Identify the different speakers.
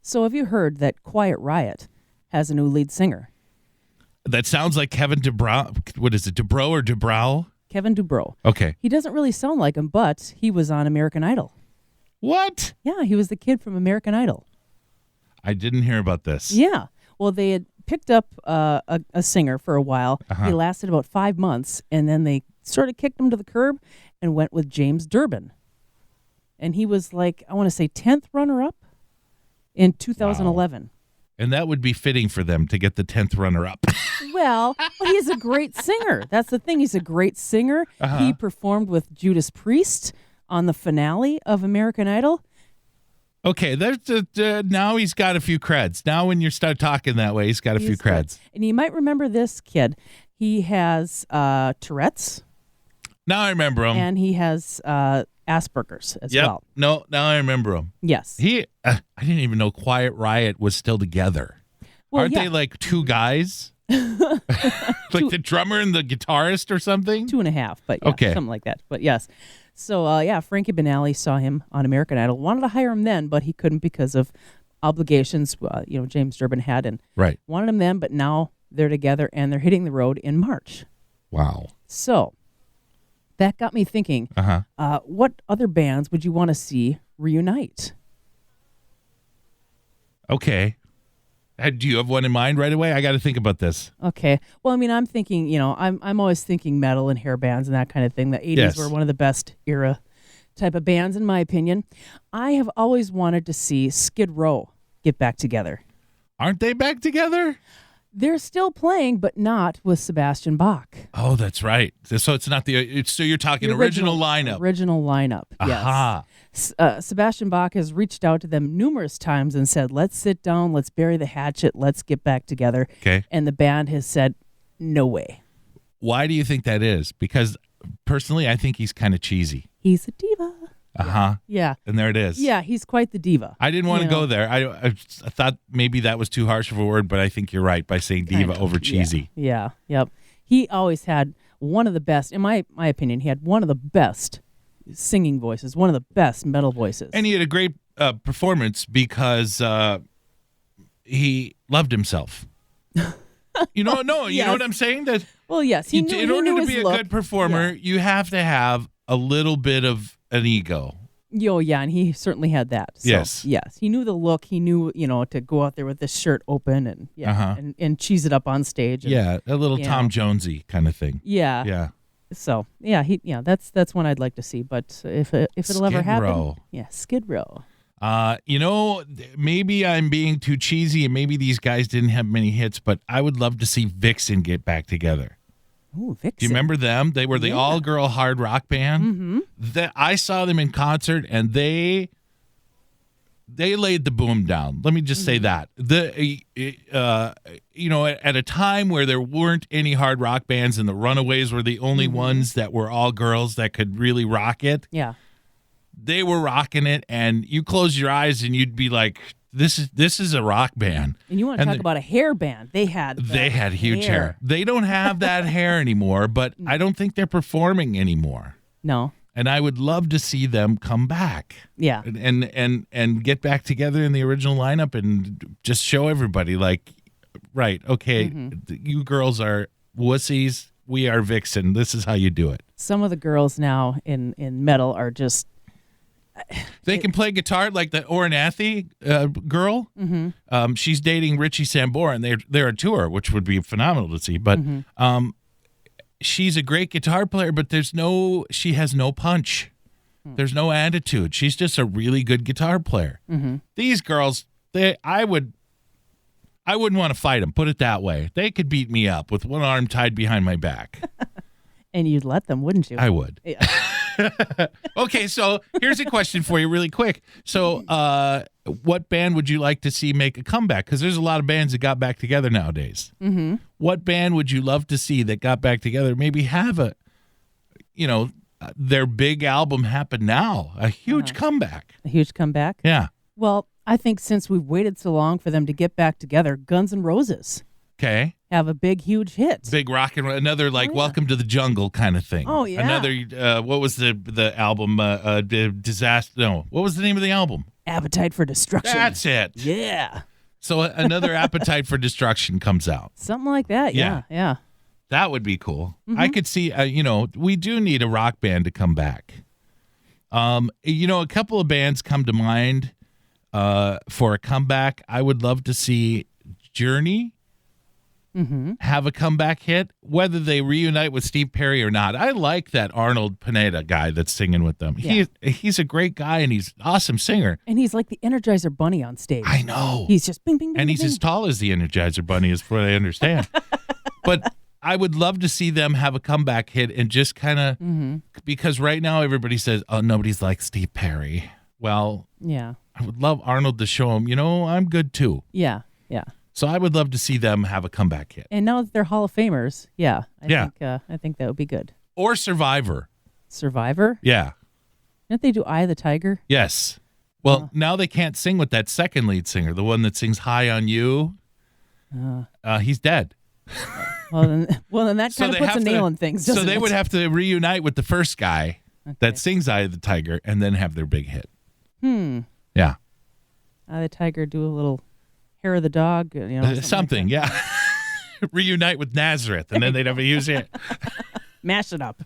Speaker 1: So have you heard that Quiet Riot has a new lead singer?
Speaker 2: That sounds like Kevin DuBrow. What is it, Dubrow or Dubrow?
Speaker 1: Kevin DuBrow.
Speaker 2: Okay.
Speaker 1: He doesn't really sound like him, but he was on American Idol.
Speaker 2: What?
Speaker 1: Yeah, he was the kid from American Idol.
Speaker 2: I didn't hear about this.
Speaker 1: Yeah. Well, they had picked up a singer for a while.
Speaker 2: Uh-huh.
Speaker 1: He lasted about 5 months, and then they sort of kicked him to the curb and went with James Durbin. And he was like, I want to say 10th runner-up in 2011.
Speaker 2: Wow. And that would be fitting for them to get the 10th runner-up.
Speaker 1: Well, but he's a great singer. That's the thing. He's a great singer.
Speaker 2: Uh-huh.
Speaker 1: He performed with Judas Priest on the finale of American Idol.
Speaker 2: Okay, now he's got a few creds. Now when you start talking that way, he's got a few creds.
Speaker 1: And you might remember this kid. He has Tourette's.
Speaker 2: Now I remember him.
Speaker 1: And he has Asperger's as well.
Speaker 2: No, now I remember him.
Speaker 1: Yes.
Speaker 2: I didn't even know Quiet Riot was still together.
Speaker 1: Well,
Speaker 2: Aren't they like two guys? Like the drummer and the guitarist or something?
Speaker 1: 2.5, but yeah,
Speaker 2: okay.
Speaker 1: Something like that. But yes. So, Frankie Banali saw him on American Idol. Wanted to hire him then, but he couldn't because of obligations, James Durbin had. And
Speaker 2: right.
Speaker 1: Wanted him then, but now they're together and they're hitting the road in March.
Speaker 2: Wow.
Speaker 1: So that got me thinking, what other bands would you want to see reunite?
Speaker 2: Okay. Do you have one in mind right away? I got to think about this.
Speaker 1: Okay. Well, I mean, I'm thinking, I'm always thinking metal and hair bands and that kind of thing. The 80s were one of the best era type of bands, in my opinion. I have always wanted to see Skid Row get back together.
Speaker 2: Aren't they back together?
Speaker 1: They're still playing, but not with Sebastian Bach.
Speaker 2: Oh, that's right. So it's not so you're talking the original lineup.
Speaker 1: Original lineup, yes.
Speaker 2: Aha.
Speaker 1: Sebastian Bach has reached out to them numerous times and said, let's sit down, let's bury the hatchet, let's get back together.
Speaker 2: Okay.
Speaker 1: And the band has said, no way.
Speaker 2: Why do you think that is? Because personally, I think he's kind of cheesy.
Speaker 1: He's a diva.
Speaker 2: Uh-huh.
Speaker 1: Yeah.
Speaker 2: And there it is.
Speaker 1: Yeah, he's quite the diva.
Speaker 2: I didn't want to go there. I thought maybe that was too harsh of a word, but I think you're right by saying diva over cheesy.
Speaker 1: Yeah. Yep. He always had one of the best, in my opinion, he had one of the best singing voices, one of the best metal voices.
Speaker 2: And he had a great performance because he loved himself. You know what I'm saying? That
Speaker 1: well, yes.
Speaker 2: In order to be a good performer, you have to have a little bit of an ego.
Speaker 1: Oh, yeah, and he certainly had that. So, yes. He knew the look. He knew, to go out there with this shirt open and and cheese it up on stage. And,
Speaker 2: a little Tom Jonesy kind of thing.
Speaker 1: Yeah.
Speaker 2: Yeah.
Speaker 1: So, that's one I'd like to see. But if it'll ever happen, Skid Row.
Speaker 2: Maybe I'm being too cheesy, and maybe these guys didn't have many hits, but I would love to see Vixen get back together.
Speaker 1: Ooh, Vixen.
Speaker 2: Do you remember them? They were the all-girl hard rock band. Mm-hmm. I saw them in concert, and they laid the boom down. Let me just say that. At a time where there weren't any hard rock bands, and the Runaways were the only ones that were all girls that could really rock it.
Speaker 1: Yeah.
Speaker 2: They were rocking it, and you close your eyes, and you'd be like, This is a rock band.
Speaker 1: And you want to talk about a hair band. They had
Speaker 2: huge hair. They don't have that hair anymore, but I don't think they're performing anymore.
Speaker 1: No.
Speaker 2: And I would love to see them come back.
Speaker 1: Yeah.
Speaker 2: And get back together in the original lineup and just show everybody right, okay, you girls are wussies, we are Vixen. This is how you do it.
Speaker 1: Some of the girls now in metal are just
Speaker 2: they can play guitar like the Ornathi girl. Mm-hmm. She's dating Richie Sambora, and they're a tour, which would be phenomenal to see. But she's a great guitar player, but she has no punch. There's no attitude. She's just a really good guitar player. Mm-hmm. These girls, I wouldn't want to fight them. Put it that way. They could beat me up with one arm tied behind my back.
Speaker 1: And you'd let them, wouldn't you?
Speaker 2: I would.
Speaker 1: Yeah.
Speaker 2: Okay, so here's a question for you really quick. So what band would you like to see make a comeback? Because there's a lot of bands that got back together nowadays. Mm-hmm. What band would you love to see that got back together? Maybe have their big album happen now. A huge comeback.
Speaker 1: A huge comeback?
Speaker 2: Yeah.
Speaker 1: Well, I think since we've waited so long for them to get back together, Guns N' Roses.
Speaker 2: Okay.
Speaker 1: Have a big, huge hit.
Speaker 2: Big rock and roll. Another Welcome to the Jungle kind of thing.
Speaker 1: Oh, yeah.
Speaker 2: Another, what was the album? Disaster. No. What was the name of the album?
Speaker 1: Appetite for Destruction.
Speaker 2: That's it.
Speaker 1: Yeah.
Speaker 2: So another Appetite for Destruction comes out.
Speaker 1: Something like that. Yeah.
Speaker 2: That would be cool. I could see, we do need a rock band to come back. A couple of bands come to mind for a comeback. I would love to see Journey have a comeback hit, whether they reunite with Steve Perry or not. I like that Arnold Pineda guy that's singing with them.
Speaker 1: Yeah.
Speaker 2: He's a great guy, and he's an awesome singer.
Speaker 1: And he's like the Energizer Bunny on stage.
Speaker 2: I know.
Speaker 1: He's just bing, bing, bing,
Speaker 2: and he's
Speaker 1: bing.
Speaker 2: as tall as the Energizer Bunny, is what I understand. But I would love to see them have a comeback hit and just kind of, because right now everybody says, oh, nobody's like Steve Perry. Well,
Speaker 1: yeah.
Speaker 2: I would love Arnold to show him, I'm good too.
Speaker 1: Yeah.
Speaker 2: So I would love to see them have a comeback hit.
Speaker 1: And now that they're Hall of Famers, I think that would be good.
Speaker 2: Or Survivor.
Speaker 1: Survivor?
Speaker 2: Yeah.
Speaker 1: Didn't they do Eye of the Tiger?
Speaker 2: Yes. Well, now they can't sing with that second lead singer, the one that sings High on You. He's dead.
Speaker 1: Well, then that kind of puts a nail in things, doesn't
Speaker 2: So they
Speaker 1: it?
Speaker 2: would have to reunite with the first guy that sings Eye of the Tiger and then have their big hit. Yeah.
Speaker 1: Eye of the Tiger, do a little Hair of the Dog,
Speaker 2: something
Speaker 1: like
Speaker 2: Reunite with Nazareth, and then they'd have to use it.
Speaker 1: Mash it up.